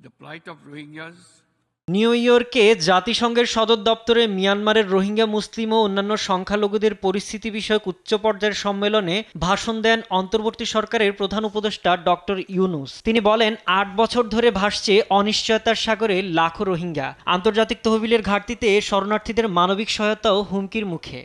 The plight of Rohingyas. New ইয়র্কে জাতিসংঘের সদর দপ্তরে মিয়ানমারের রোহিঙ্গা মুসলিম ও অন্যান্য সংখ্যালঘুদের পরিস্থিতি বিষয়ক উচ্চ পর্যায়ের সম্মেলনে ভাষণ দেন অন্তর্বর্তী সরকারের প্রধান উপদেষ্টা ডক্টর ইউনুস। তিনি বলেন, ৮ বছর ধরে ভাসছে অনিশ্চয়তার সাগরে লাখো রোহিঙ্গা। আন্তর্জাতিক তহবিলের ঘাটতিতে শরণার্থীদের মানবিক সহায়তাও হুমকির মুখে।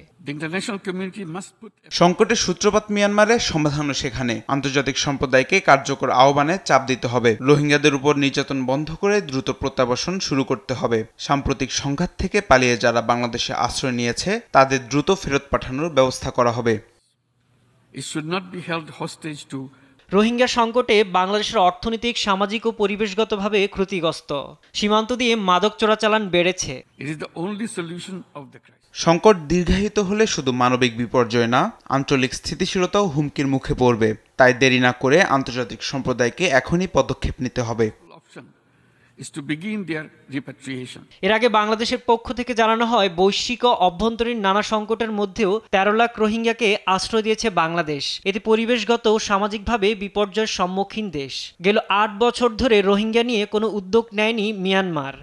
সংকটের সূত্রপাত মিয়ানমারে, সমাধানও সেখানে। আন্তর্জাতিক সম্প্রদায়কে কার্যকর আহ্বানে চাপ দিতে হবে। রোহিঙ্গাদের উপর নির্যাতন বন্ধ করে দ্রুত প্রত্যাবাসন শুরু করতে হবে। সাম্প্রতিক সংঘাত থেকে পালিয়ে যারা বাংলাদেশে আশ্রয় নিয়েছে তাদের দ্রুত ফেরত পাঠানোর ব্যবস্থা করা হবে। রোহিঙ্গা সংকটে বাংলাদেশের অর্থনৈতিক, সামাজিক ও পরিবেশগতভাবে ক্ষতিগ্রস্ত। সীমান্ত দিয়ে মাদক চোরাচালান বেড়েছে। সংকট দীর্ঘায়িত হলে শুধু মানবিক বিপর্যয় না, আঞ্চলিক স্থিতিশীলতাও হুমকির মুখে পড়বে। তাই দেরি না করে আন্তর্জাতিক সম্প্রদায়কে এখনই পদক্ষেপ নিতে হবে। এর আগে বাংলাদেশের পক্ষ থেকে জানানো হয়, বৈশ্বিক ও অভ্যন্তরীণ নানা সংকটের মধ্যেও ১৩ লাখ রোহিঙ্গাকে আশ্রয় দিয়েছে বাংলাদেশ। এতে পরিবেশগত ও সামাজিকভাবে বিপর্যয়ের সম্মুখীন দেশ। গেল ৮ বছর ধরে রোহিঙ্গা নিয়ে কোনো উদ্যোগ নেয়নি মিয়ানমার।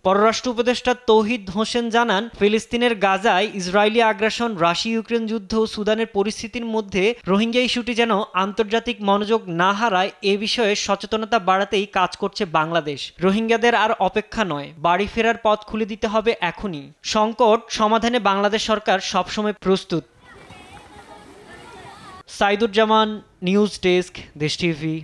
পররাষ্ট্র উপদেষ্টা তৌহিদ হোসেন জানান, ফিলিস্তিনের গাজায় ইসরায়েলি আগ্রাসন, রাশিয়া ইউক্রেন যুদ্ধ ও সুদানের পরিস্থিতির মধ্যে রোহিঙ্গা ইস্যুটি যেন আন্তর্জাতিক মনোযোগ না হারায়, এ বিষয়ে সচেতনতা বাড়াতেই কাজ করছে বাংলাদেশ। রোহিঙ্গাদের আর অপেক্ষা নয়, বাড়ি ফেরার পথ খুলে দিতে হবে এখনই। সংকট সমাধানে বাংলাদেশ সরকার সবসময় প্রস্তুত। সাইদুজ্জামান, নিউজ ডেস্ক, দেশ টিভি।